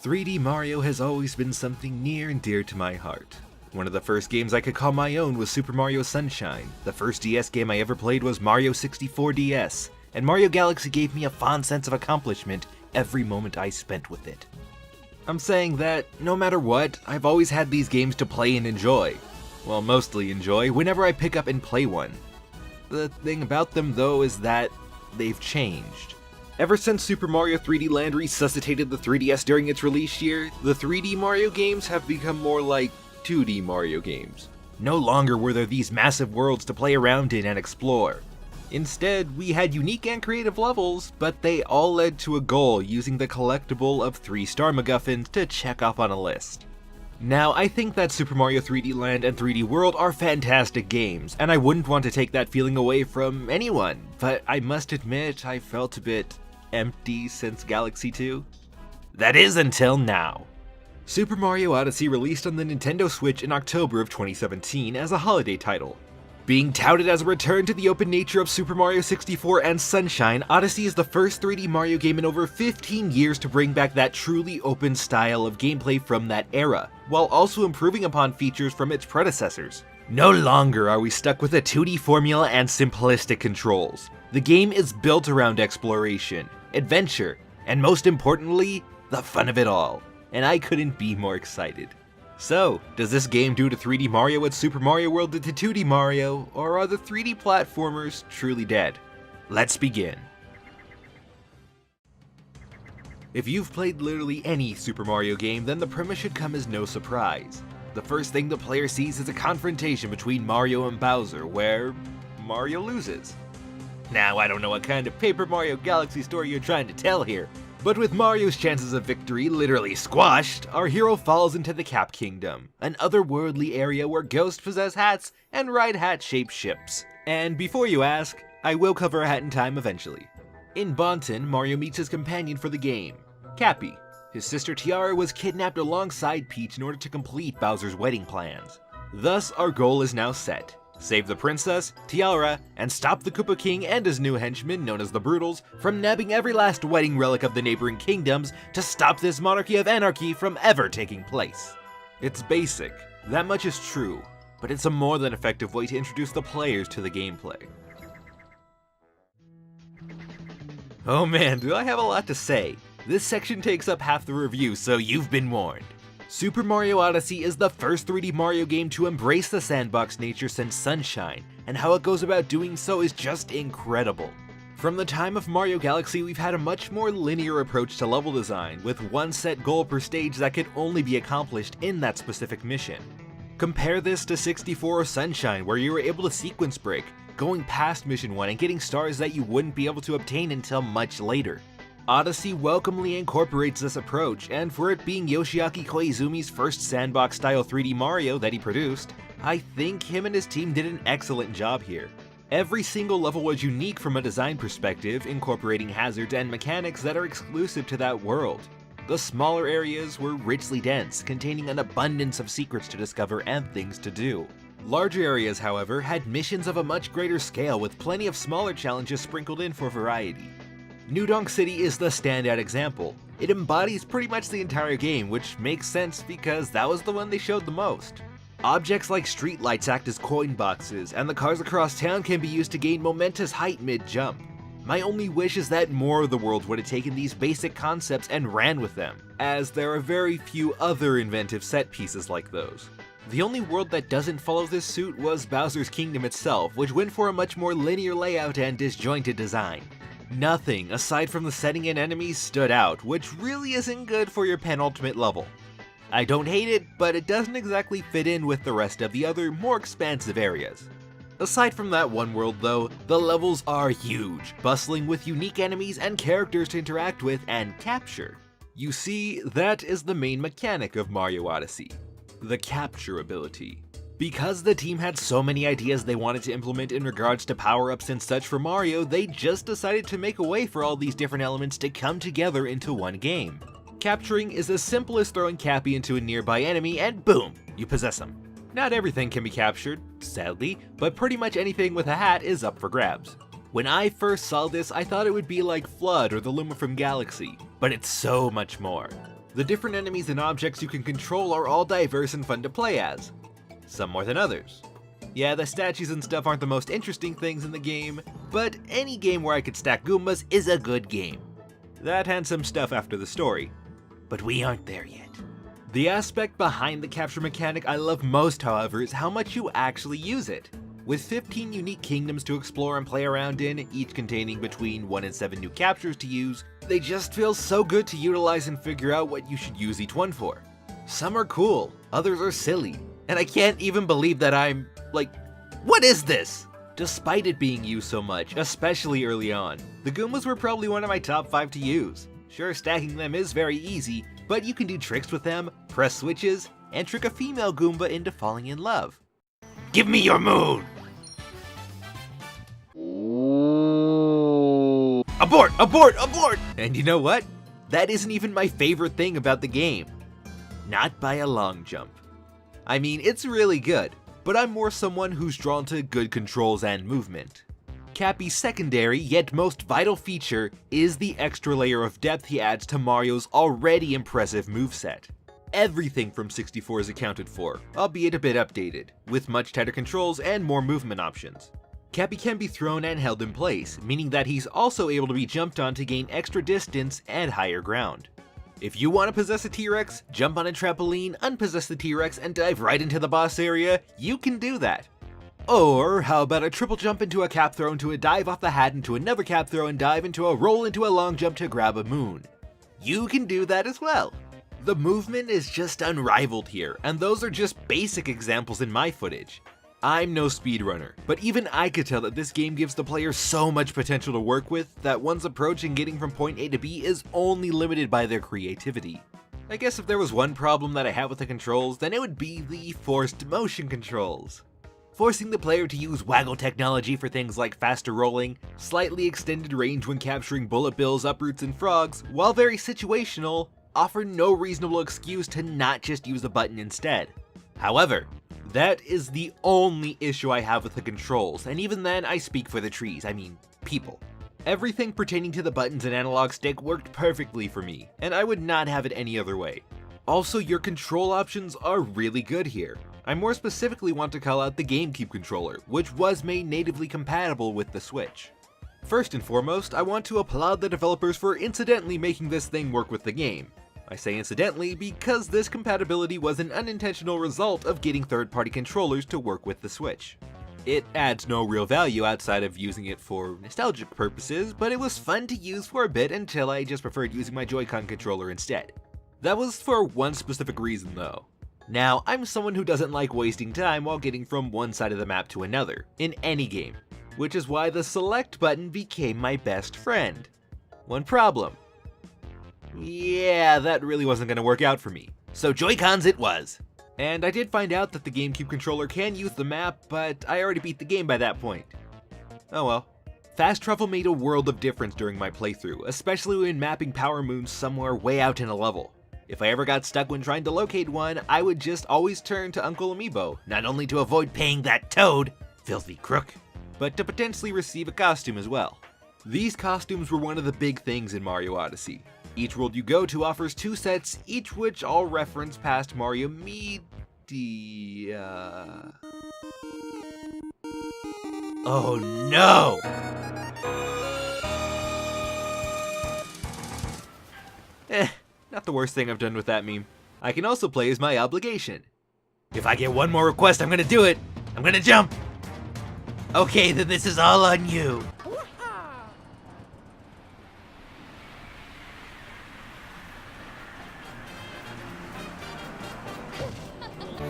3D Mario has always been something near and dear to my heart. One of the first games I could call my own was Super Mario Sunshine. The first DS game I ever played was Mario 64 DS, and Mario Galaxy gave me a fond sense of accomplishment every moment I spent with it. I'm saying that, no matter what, I've always had these games to play and enjoy. Well, mostly enjoy, whenever I pick up and play one. The thing about them though is that they've changed. Ever since Super Mario 3D Land resuscitated the 3DS during its release year, the 3D Mario games have become more like 2D Mario games. No longer were there these massive worlds to play around in and explore. Instead, we had unique and creative levels, but they all led to a goal using the collectible of 3-star MacGuffins to check off on a list. Now, I think that Super Mario 3D Land and 3D World are fantastic games, and I wouldn't want to take that feeling away from anyone, but I must admit I felt a bit empty since Galaxy 2. That is until now. Super Mario Odyssey released on the Nintendo Switch in October of 2017 as a holiday title. Being touted as a return to the open nature of Super Mario 64 and Sunshine, Odyssey is the first 3D Mario game in over 15 years to bring back that truly open style of gameplay from that era, while also improving upon features from its predecessors. No longer are we stuck with a 2D formula and simplistic controls. The game is built around exploration, adventure, and most importantly, the fun of it all. And I couldn't be more excited. So, does this game do to 3D Mario what Super Mario World did to 2D Mario, or are the 3D platformers truly dead? Let's begin. If you've played literally any Super Mario game, then the premise should come as no surprise. The first thing the player sees is a confrontation between Mario and Bowser, where Mario loses. Now, I don't know what kind of Paper Mario Galaxy story you're trying to tell here, but with Mario's chances of victory literally squashed, our hero falls into the Cap Kingdom, an otherworldly area where ghosts possess hats and ride hat-shaped ships. And before you ask, I will cover a hat in time eventually. In Bonton, Mario meets his companion for the game, Cappy. His sister Tiara was kidnapped alongside Peach in order to complete Bowser's wedding plans. Thus, our goal is now set. Save the princess, Tiara, and stop the Koopa King and his new henchmen, known as the Broodals, from nabbing every last wedding relic of the neighboring kingdoms to stop this monarchy of anarchy from ever taking place. It's basic, that much is true, but it's a more than effective way to introduce the players to the gameplay. Oh man, do I have a lot to say. This section takes up half the review, so you've been warned. Super Mario Odyssey is the first 3D Mario game to embrace the sandbox nature since Sunshine, and how it goes about doing so is just incredible. From the time of Mario Galaxy, we've had a much more linear approach to level design, with one set goal per stage that could only be accomplished in that specific mission. Compare this to 64 or Sunshine, where you were able to sequence break, going past Mission 1 and getting stars that you wouldn't be able to obtain until much later. Odyssey welcomely incorporates this approach, and for it being Yoshiaki Koizumi's first sandbox-style 3D Mario that he produced, I think him and his team did an excellent job here. Every single level was unique from a design perspective, incorporating hazards and mechanics that are exclusive to that world. The smaller areas were richly dense, containing an abundance of secrets to discover and things to do. Larger areas, however, had missions of a much greater scale with plenty of smaller challenges sprinkled in for variety. New Donk City is the standout example. It embodies pretty much the entire game, which makes sense because that was the one they showed the most. Objects like streetlights act as coin boxes, and the cars across town can be used to gain momentous height mid-jump. My only wish is that more of the world would have taken these basic concepts and ran with them, as there are very few other inventive set pieces like those. The only world that doesn't follow this suit was Bowser's Kingdom itself, which went for a much more linear layout and disjointed design. Nothing, aside from the setting and enemies, stood out, which really isn't good for your penultimate level. I don't hate it, but it doesn't exactly fit in with the rest of the other, more expansive areas. Aside from that one world though, the levels are huge, bustling with unique enemies and characters to interact with and capture. You see, that is the main mechanic of Mario Odyssey, the capture ability. Because the team had so many ideas they wanted to implement in regards to power-ups and such for Mario, they just decided to make a way for all these different elements to come together into one game. Capturing is as simple as throwing Cappy into a nearby enemy and boom, you possess him. Not everything can be captured, sadly, but pretty much anything with a hat is up for grabs. When I first saw this, I thought it would be like Flood or the Luma from Galaxy, but it's so much more. The different enemies and objects you can control are all diverse and fun to play as, some more than others. Yeah, the statues and stuff aren't the most interesting things in the game, but any game where I could stack Goombas is a good game. That had some stuff after the story, but we aren't there yet. The aspect behind the capture mechanic I love most, however, is how much you actually use it. With 15 unique kingdoms to explore and play around in, each containing between 1 and 7 new captures to use, they just feel so good to utilize and figure out what you should use each one for. Some are cool, others are silly, and I can't even believe that I'm like, what is this? Despite it being used so much, especially early on, the Goombas were probably one of my top 5 to use. Sure, stacking them is very easy, but you can do tricks with them, press switches, and trick a female Goomba into falling in love. Give me your moon! Abort! Abort! Abort! And you know what? That isn't even my favorite thing about the game. Not by a long jump. I mean, it's really good, but I'm more someone who's drawn to good controls and movement. Cappy's secondary, yet most vital feature is the extra layer of depth he adds to Mario's already impressive moveset. Everything from 64 is accounted for, albeit a bit updated, with much tighter controls and more movement options. Cappy can be thrown and held in place, meaning that he's also able to be jumped on to gain extra distance and higher ground. If you want to possess a T-Rex, jump on a trampoline, unpossess the T-Rex, and dive right into the boss area, you can do that. Or how about a triple jump into a cap throw into a dive off the hat into another cap throw and dive into a roll into a long jump to grab a moon? You can do that as well. The movement is just unrivaled here, and those are just basic examples in my footage. I'm no speedrunner, but even I could tell that this game gives the player so much potential to work with that one's approach in getting from point A to B is only limited by their creativity. I guess if there was one problem that I have with the controls, then it would be the forced motion controls. Forcing the player to use waggle technology for things like faster rolling, slightly extended range when capturing bullet bills, uproots, and frogs, while very situational, offer no reasonable excuse to not just use the button instead. However, that is the only issue I have with the controls, and even then I speak for the trees, I mean people. Everything pertaining to the buttons and analog stick worked perfectly for me, and I would not have it any other way. Also, your control options are really good here. I more specifically want to call out the GameCube controller, which was made natively compatible with the Switch. First and foremost, I want to applaud the developers for incidentally making this thing work with the game. I say incidentally because this compatibility was an unintentional result of getting third-party controllers to work with the Switch. It adds no real value outside of using it for nostalgic purposes, but it was fun to use for a bit until I just preferred using my Joy-Con controller instead. That was for one specific reason though. Now, I'm someone who doesn't like wasting time while getting from one side of the map to another, in any game, which is why the select button became my best friend. One problem. Yeah, that really wasn't going to work out for me. So Joy-Cons it was. And I did find out that the GameCube controller can use the map, but I already beat the game by that point. Oh well. Fast travel made a world of difference during my playthrough, especially when mapping power moons somewhere way out in a level. If I ever got stuck when trying to locate one, I would just always turn to Uncle Amiibo, not only to avoid paying that toad, filthy crook, but to potentially receive a costume as well. These costumes were one of the big things in Mario Odyssey. Each world you go to offers 2 sets, each which all reference past Mario Media. Oh no! Not the worst thing I've done with that meme. I can also play as my obligation. If I get one more request, I'm gonna do it! I'm gonna jump! Okay, then this is all on you.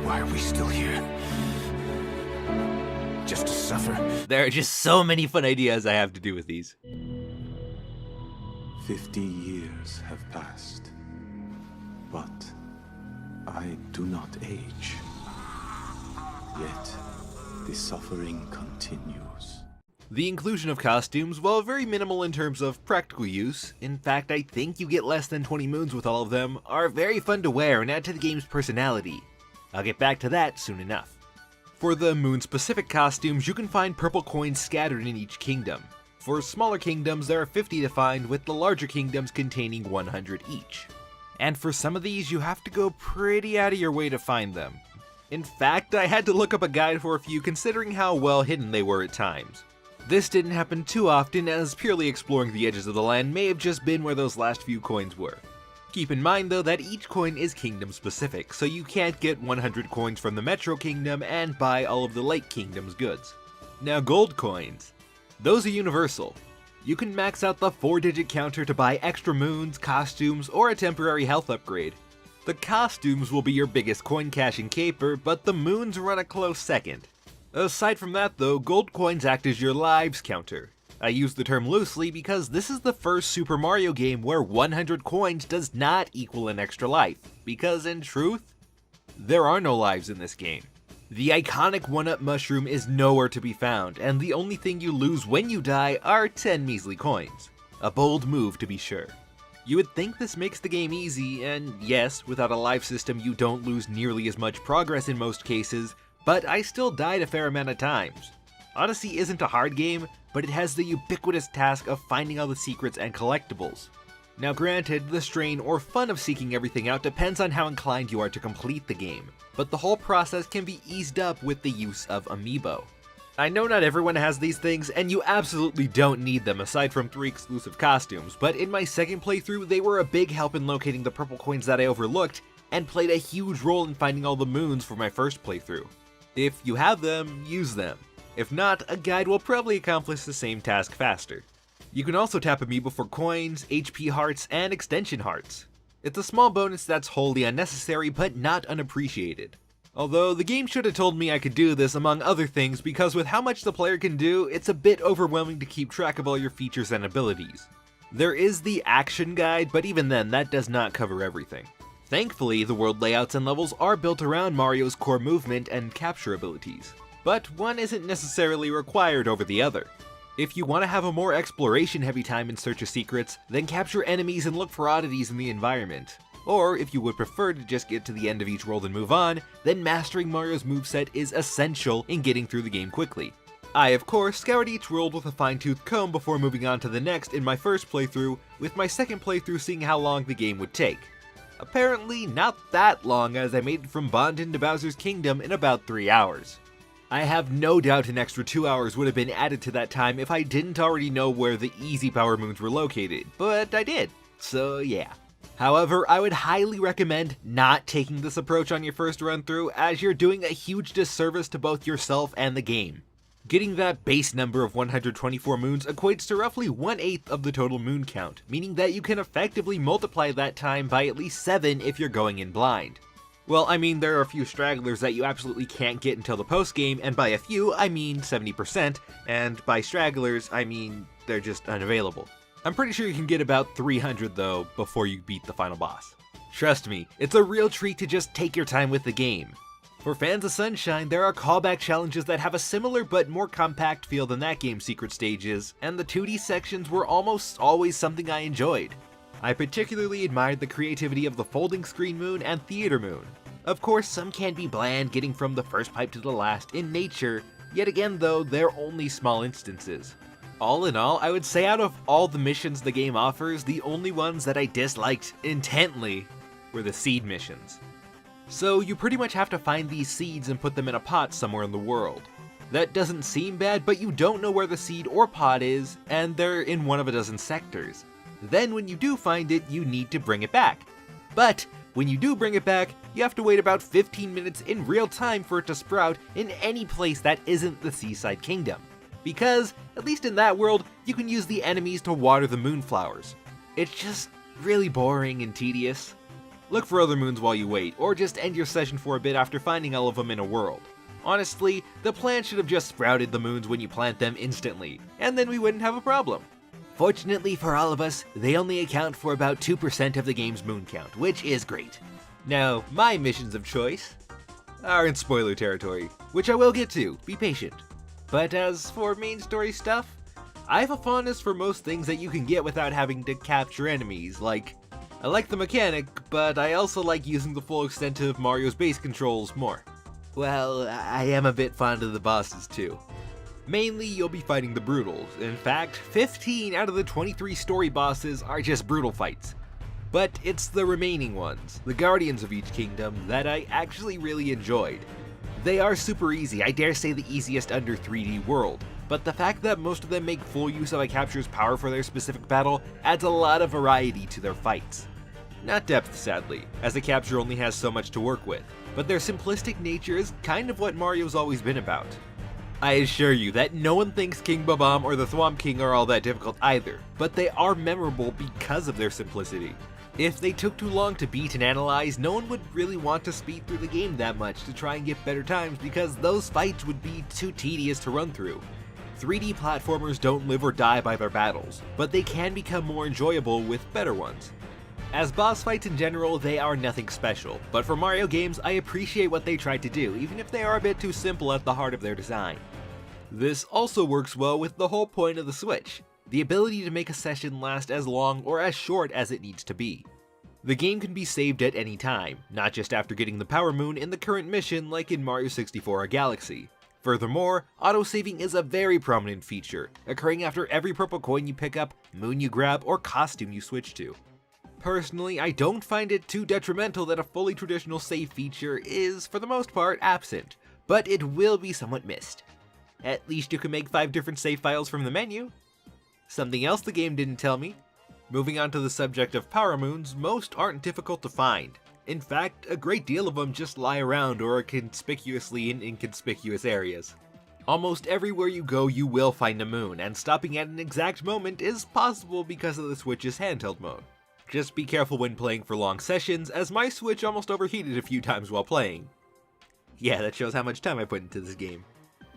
Why are we still here? Just to suffer? There are just so many fun ideas I have to do with these. 50 years have passed, but I do not age. Yet, the suffering continues. The inclusion of costumes, while very minimal in terms of practical use, in fact I think you get less than 20 moons with all of them, are very fun to wear and add to the game's personality. I'll get back to that soon enough. For the moon-specific costumes, you can find purple coins scattered in each kingdom. For smaller kingdoms, there are 50 to find, with the larger kingdoms containing 100 each. And for some of these, you have to go pretty out of your way to find them. In fact, I had to look up a guide for a few considering how well hidden they were at times. This didn't happen too often, as purely exploring the edges of the land may have just been where those last few coins were. Keep in mind though that each coin is kingdom specific, so you can't get 100 coins from the Metro Kingdom and buy all of the Lake Kingdom's goods. Now gold coins, those are universal. You can max out the 4-digit counter to buy extra moons, costumes, or a temporary health upgrade. The costumes will be your biggest coin caching caper, but the moons run a close second. Aside from that though, gold coins act as your lives counter. I use the term loosely because this is the first Super Mario game where 100 coins does not equal an extra life, because in truth, there are no lives in this game. The iconic 1-up mushroom is nowhere to be found, and the only thing you lose when you die are 10 measly coins. A bold move to be sure. You would think this makes the game easy, and yes, without a life system you don't lose nearly as much progress in most cases, but I still died a fair amount of times. Odyssey isn't a hard game, but it has the ubiquitous task of finding all the secrets and collectibles. Now granted, the strain or fun of seeking everything out depends on how inclined you are to complete the game, but the whole process can be eased up with the use of amiibo. I know not everyone has these things, and you absolutely don't need them aside from 3 exclusive costumes, but in my second playthrough they were a big help in locating the purple coins that I overlooked, and played a huge role in finding all the moons for my first playthrough. If you have them, use them. If not, a guide will probably accomplish the same task faster. You can also tap amiibo for coins, HP hearts, and extension hearts. It's a small bonus that's wholly unnecessary but not unappreciated. Although the game should have told me I could do this among other things, because with how much the player can do, it's a bit overwhelming to keep track of all your features and abilities. There is the action guide, but even then that does not cover everything. Thankfully, the world layouts and levels are built around Mario's core movement and capture abilities, but one isn't necessarily required over the other. If you want to have a more exploration-heavy time in search of secrets, then capture enemies and look for oddities in the environment. Or if you would prefer to just get to the end of each world and move on, then mastering Mario's moveset is essential in getting through the game quickly. I, of course, scoured each world with a fine-tooth comb before moving on to the next in my first playthrough, with my second playthrough seeing how long the game would take. Apparently not that long, as I made it from Bondin to Bowser's Kingdom in about 3 hours. I have no doubt an extra 2 hours would have been added to that time if I didn't already know where the easy power moons were located, but I did, so yeah. However, I would highly recommend not taking this approach on your first run through, as you're doing a huge disservice to both yourself and the game. Getting that base number of 124 moons equates to roughly 1/8 of the total moon count, meaning that you can effectively multiply that time by at least 7 if you're going in blind. Well, I mean, there are a few stragglers that you absolutely can't get until the post-game, and by a few, I mean 70%, and by stragglers, I mean they're just unavailable. I'm pretty sure you can get about 300 though before you beat the final boss. Trust me, it's a real treat to just take your time with the game. For fans of Sunshine, there are callback challenges that have a similar but more compact feel than that game's secret stages, and the 2D sections were almost always something I enjoyed. I particularly admired the creativity of the folding screen moon and theater moon. Of course, some can be bland, getting from the first pipe to the last in nature, yet again though, they're only small instances. All in all, I would say out of all the missions the game offers, the only ones that I disliked intently were the seed missions. So you pretty much have to find these seeds and put them in a pot somewhere in the world. That doesn't seem bad, but you don't know where the seed or pot is, and they're in one of a dozen sectors. Then when you do find it, you need to bring it back. But when you do bring it back, you have to wait about 15 minutes in real time for it to sprout in any place that isn't the Seaside Kingdom. Because, at least in that world, you can use the enemies to water the moonflowers. It's just really boring and tedious. Look for other moons while you wait, or just end your session for a bit after finding all of them in a world. Honestly, the plant should have just sprouted the moons when you plant them instantly, and then we wouldn't have a problem. Fortunately for all of us, they only account for about 2% of the game's moon count, which is great. Now, my missions of choice are in spoiler territory, which I will get to, be patient. But as for main story stuff, I have a fondness for most things that you can get without having to capture enemies, I like the mechanic, but I also like using the full extent of Mario's base controls more. Well, I am a bit fond of the bosses too. Mainly, you'll be fighting the Brutals. In fact, 15 out of the 23 story bosses are just brutal fights. But it's the remaining ones, the guardians of each kingdom, that I actually really enjoyed. They are super easy, I dare say the easiest under 3D world, but the fact that most of them make full use of a capture's power for their specific battle adds a lot of variety to their fights. Not depth, sadly, as the capture only has so much to work with, but their simplistic nature is kind of what Mario's always been about. I assure you that no one thinks King Bob-omb or the Thwomp King are all that difficult either, but they are memorable because of their simplicity. If they took too long to beat and analyze, no one would really want to speed through the game that much to try and get better times because those fights would be too tedious to run through. 3D platformers don't live or die by their battles, but they can become more enjoyable with better ones. As boss fights in general, they are nothing special, but for Mario games, I appreciate what they tried to do, even if they are a bit too simple at the heart of their design. This also works well with the whole point of the Switch, the ability to make a session last as long or as short as it needs to be. The game can be saved at any time, not just after getting the Power Moon in the current mission like in Mario 64 or Galaxy. Furthermore, autosaving is a very prominent feature, occurring after every purple coin you pick up, moon you grab, or costume you switch to. Personally, I don't find it too detrimental that a fully traditional save feature is, for the most part, absent, but it will be somewhat missed. At least you can make 5 different save files from the menu. Something else the game didn't tell me. Moving on to the subject of Power Moons, most aren't difficult to find. In fact, a great deal of them just lie around or are conspicuously in inconspicuous areas. Almost everywhere you go you will find a moon, and stopping at an exact moment is possible because of the Switch's handheld mode. Just be careful when playing for long sessions, as my Switch almost overheated a few times while playing. Yeah, that shows how much time I put into this game.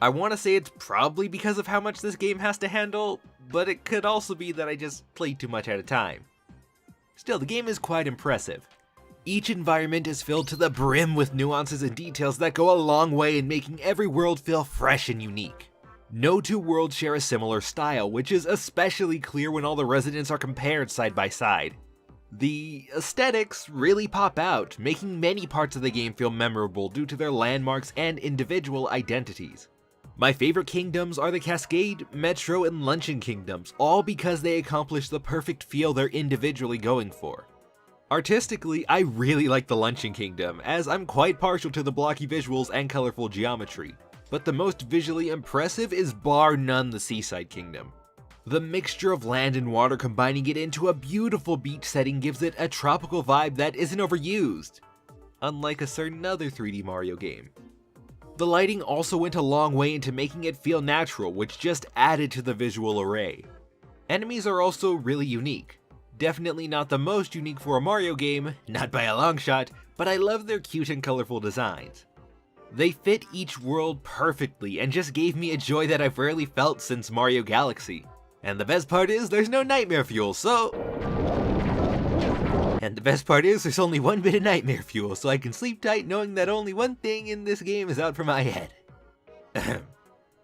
I want to say it's probably because of how much this game has to handle, but it could also be that I just played too much at a time. Still, the game is quite impressive. Each environment is filled to the brim with nuances and details that go a long way in making every world feel fresh and unique. No two worlds share a similar style, which is especially clear when all the residents are compared side by side. The aesthetics really pop out, making many parts of the game feel memorable due to their landmarks and individual identities. My favorite kingdoms are the Cascade, Metro, and Luncheon kingdoms, all because they accomplish the perfect feel they're individually going for. Artistically, I really like the Luncheon kingdom, as I'm quite partial to the blocky visuals and colorful geometry, but the most visually impressive is bar none the Seaside kingdom. The mixture of land and water combining it into a beautiful beach setting gives it a tropical vibe that isn't overused, unlike a certain other 3D Mario game. The lighting also went a long way into making it feel natural, which just added to the visual array. Enemies are also really unique. Definitely not the most unique for a Mario game, not by a long shot, but I love their cute and colorful designs. They fit each world perfectly and just gave me a joy that I've rarely felt since Mario Galaxy. And the best part is there's no nightmare fuel, there's only one bit of nightmare fuel, so I can sleep tight knowing that only one thing in this game is out for my head.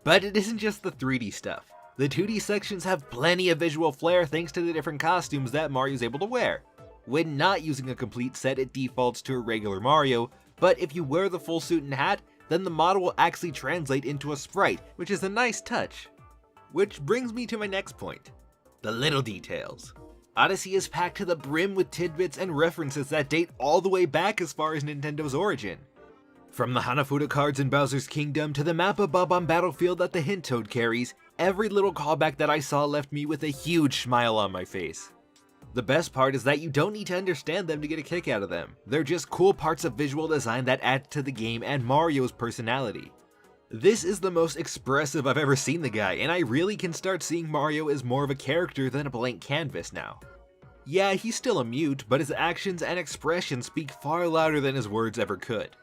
But it isn't just the 3D stuff. The 2D sections have plenty of visual flair thanks to the different costumes that Mario's able to wear. When not using a complete set, it defaults to a regular Mario, but if you wear the full suit and hat, then the model will actually translate into a sprite, which is a nice touch. Which brings me to my next point, the little details. Odyssey is packed to the brim with tidbits and references that date all the way back as far as Nintendo's origin. From the Hanafuda cards in Bowser's Kingdom to the map of Bob-omb Battlefield that the Hint Toad carries, every little callback that I saw left me with a huge smile on my face. The best part is that you don't need to understand them to get a kick out of them. They're just cool parts of visual design that add to the game and Mario's personality. This is the most expressive I've ever seen the guy, and I really can start seeing Mario as more of a character than a blank canvas now. Yeah, he's still a mute, but his actions and expressions speak far louder than his words ever could.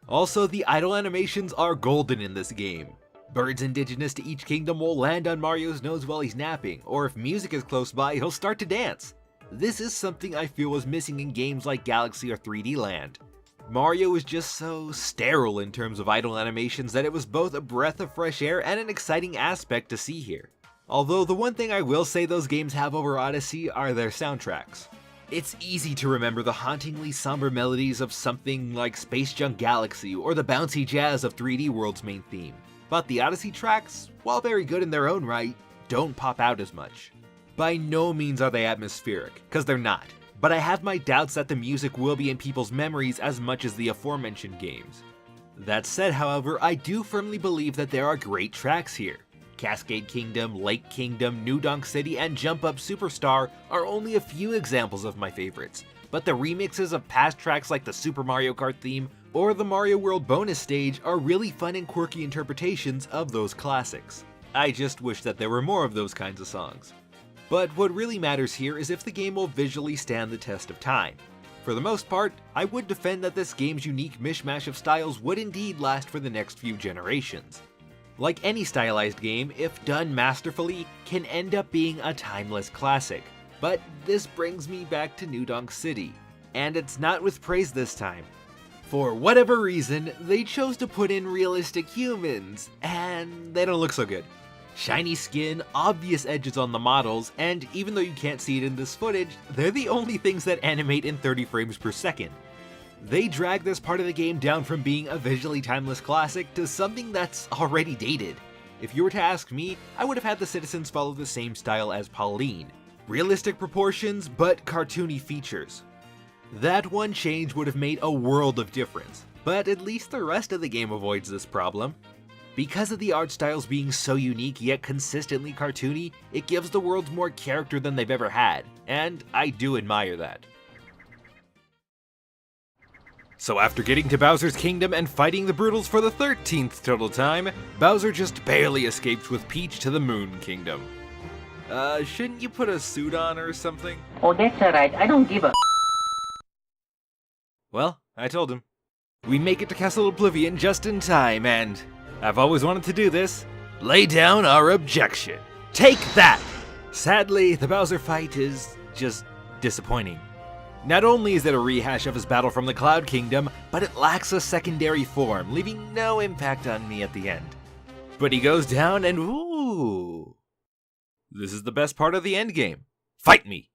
Also, the idle animations are golden in this game. Birds indigenous to each kingdom will land on Mario's nose while he's napping, or if music is close by, he'll start to dance. This is something I feel was missing in games like Galaxy or 3D Land. Mario is just so sterile in terms of idle animations that it was both a breath of fresh air and an exciting aspect to see here. Although the one thing I will say those games have over Odyssey are their soundtracks. It's easy to remember the hauntingly somber melodies of something like Space Junk Galaxy or the bouncy jazz of 3D World's main theme. But the Odyssey tracks, while very good in their own right, don't pop out as much. By no means are they atmospheric, because they're not. but I have my doubts that the music will be in people's memories as much as the aforementioned games. That said, however, I do firmly believe that there are great tracks here. Cascade Kingdom, Lake Kingdom, New Donk City, and Jump Up Superstar are only a few examples of my favorites, but the remixes of past tracks like the Super Mario Kart theme or the Mario World bonus stage are really fun and quirky interpretations of those classics. I just wish that there were more of those kinds of songs. But what really matters here is if the game will visually stand the test of time. For the most part, I would defend that this game's unique mishmash of styles would indeed last for the next few generations. Like any stylized game, if done masterfully, can end up being a timeless classic. But this brings me back to New Donk City, and it's not with praise this time. For whatever reason, they chose to put in realistic humans, and they don't look so good. Shiny skin, obvious edges on the models, and even though you can't see it in this footage, they're the only things that animate in 30 frames per second. They drag this part of the game down from being a visually timeless classic to something that's already dated. If you were to ask me, I would have had the citizens follow the same style as Pauline. Realistic proportions, but cartoony features. That one change would have made a world of difference, but at least the rest of the game avoids this problem. Because of the art styles being so unique yet consistently cartoony, it gives the worlds more character than they've ever had, and I do admire that. So after getting to Bowser's Kingdom and fighting the Brutals for the 13th total time, Bowser just barely escaped with Peach to the Moon Kingdom. Shouldn't you put a suit on or something? Oh, that's alright, I don't give a. Well, I told him. We make it to Castle Oblivion just in time, and I've always wanted to do this. Lay down our objection. Take that! Sadly, the Bowser fight is just disappointing. Not only is it a rehash of his battle from the Cloud Kingdom, but it lacks a secondary form, leaving no impact on me at the end. But he goes down and ooh! This is the best part of the endgame. Fight me!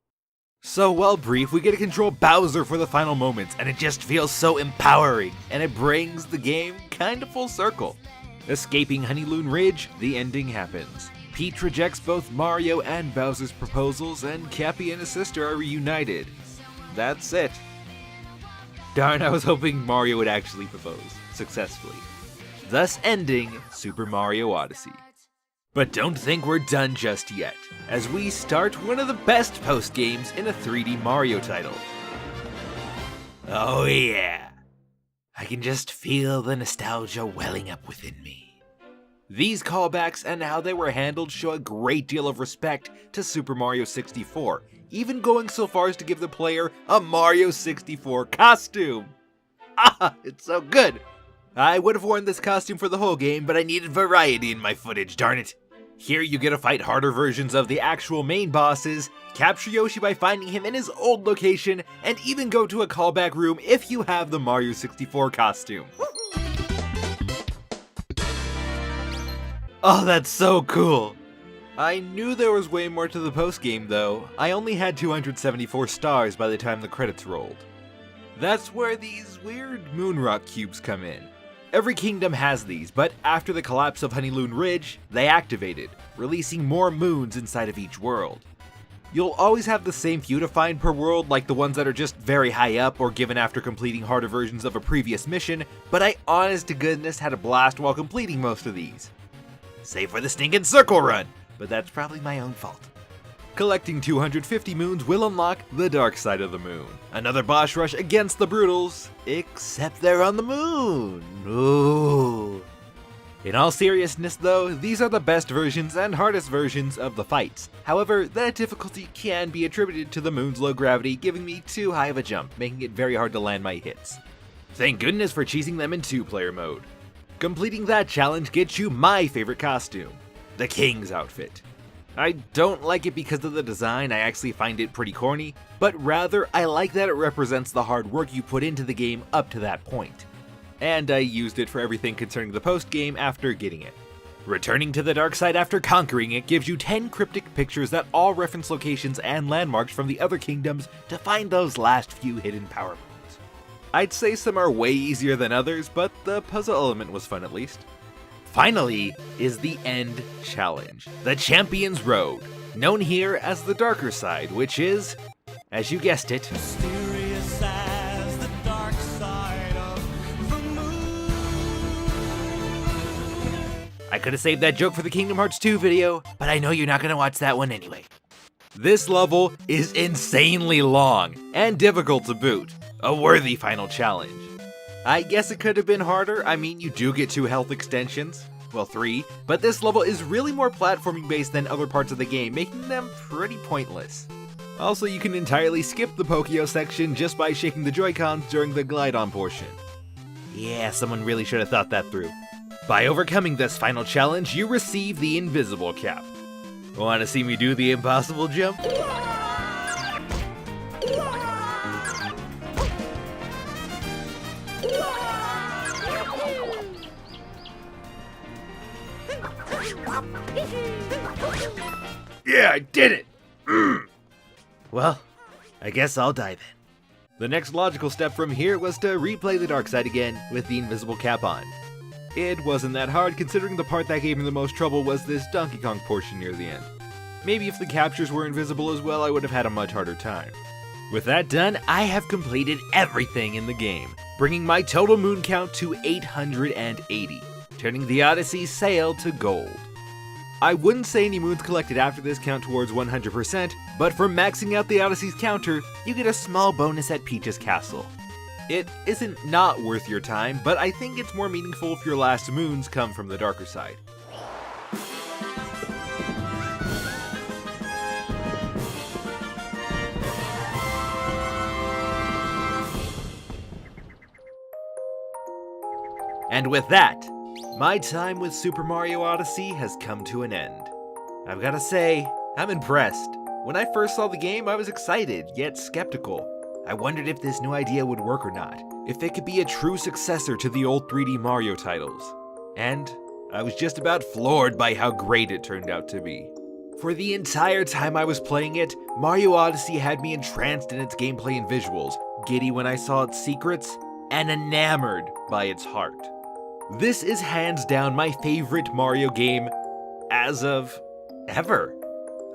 So while brief, we get to control Bowser for the final moments, and it just feels so empowering, and it brings the game kinda full circle. Escaping Honeyloon Ridge, the ending happens. Peach rejects both Mario and Bowser's proposals, and Cappy and his sister are reunited. That's it. Darn, I was hoping Mario would actually propose, successfully. Thus ending Super Mario Odyssey. But don't think we're done just yet, as we start one of the best post-games in a 3D Mario title. Oh yeah! I can just feel the nostalgia welling up within me. These callbacks and how they were handled show a great deal of respect to Super Mario 64, even going so far as to give the player a Mario 64 costume. Ah, it's so good! I would have worn this costume for the whole game, but I needed variety in my footage, darn it. Here you get to fight harder versions of the actual main bosses, capture Yoshi by finding him in his old location, and even go to a callback room if you have the Mario 64 costume. Oh, that's so cool! I knew there was way more to the post-game though. I only had 274 stars by the time the credits rolled. That's where these weird Moonrock cubes come in. Every kingdom has these, but after the collapse of Honeyloon Ridge, they activated, releasing more moons inside of each world. You'll always have the same few to find per world, like the ones that are just very high up or given after completing harder versions of a previous mission, but I honest to goodness had a blast while completing most of these. Save for the stinking circle run, but that's probably my own fault. Collecting 250 moons will unlock the dark side of the moon. Another boss rush against the Brutals, except they're on the moon. Ooh. In all seriousness though, these are the best versions and hardest versions of the fights. However, that difficulty can be attributed to the moon's low gravity giving me too high of a jump, making it very hard to land my hits. Thank goodness for cheesing them in 2-player mode. Completing that challenge gets you my favorite costume, the King's outfit. I don't like it because of the design, I actually find it pretty corny, but rather I like that it represents the hard work you put into the game up to that point. And I used it for everything concerning the post-game after getting it. Returning to the dark side after conquering it gives you 10 cryptic pictures that all reference locations and landmarks from the other kingdoms to find those last few hidden power moons. I'd say some are way easier than others, but the puzzle element was fun at least. Finally is the end challenge, the Champion's Road, known here as the darker side, which is As you guessed it, Mysterious as the dark side of the moon. I could have saved that joke for the Kingdom Hearts 2 video, but I know you're not gonna watch that one anyway. This level is insanely long and difficult to boot, a worthy final challenge. I guess it could have been harder. I mean, you do get 2 health extensions, well 3, but this level is really more platforming based than other parts of the game, making them pretty pointless. Also, you can entirely skip the Pokio section just by shaking the Joy-Cons during the glide-on portion. Yeah, someone really should have thought that through. By overcoming this final challenge, you receive the Invisible Cap. Want to see me do the impossible jump? Yeah, I did it! Well, I guess I'll die then. The next logical step from here was to replay the dark side again with the invisible cap on. It wasn't that hard considering the part that gave me the most trouble was this Donkey Kong portion near the end. Maybe if the captures were invisible as well, I would have had a much harder time. With that done, I have completed everything in the game, bringing my total moon count to 880, turning the Odyssey's sail to gold. I wouldn't say any moons collected after this count towards 100%, but for maxing out the Odyssey's counter, you get a small bonus at Peach's Castle. It isn't not worth your time, but I think it's more meaningful if your last moons come from the darker side. And with that, my time with Super Mario Odyssey has come to an end. I've gotta say, I'm impressed. When I first saw the game, I was excited, yet skeptical. I wondered if this new idea would work or not, if it could be a true successor to the old 3D Mario titles. And I was just about floored by how great it turned out to be. For the entire time I was playing it, Mario Odyssey had me entranced in its gameplay and visuals, giddy when I saw its secrets, and enamored by its heart. This is hands down my favorite Mario game as of ever.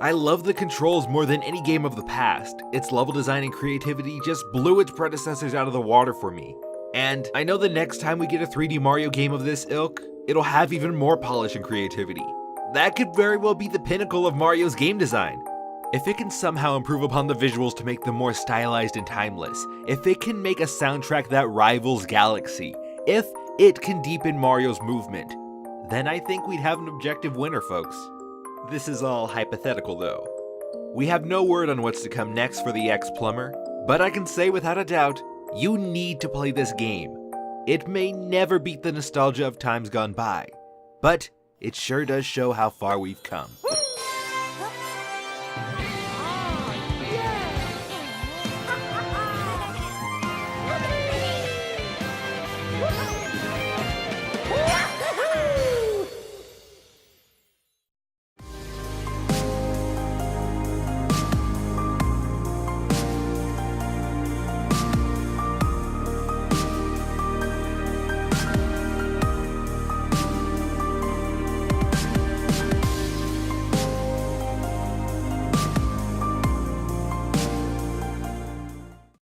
I love the controls more than any game of the past. Its level design and creativity just blew its predecessors out of the water for me. And I know the next time we get a 3D Mario game of this ilk, it'll have even more polish and creativity. That could very well be the pinnacle of Mario's game design. If it can somehow improve upon the visuals to make them more stylized and timeless, if it can make a soundtrack that rivals Galaxy, if it can deepen Mario's movement, then I think we'd have an objective winner, folks. This is all hypothetical though. We have no word on what's to come next for the X-Plumber, but I can say without a doubt, you need to play this game. It may never beat the nostalgia of times gone by, but it sure does show how far we've come.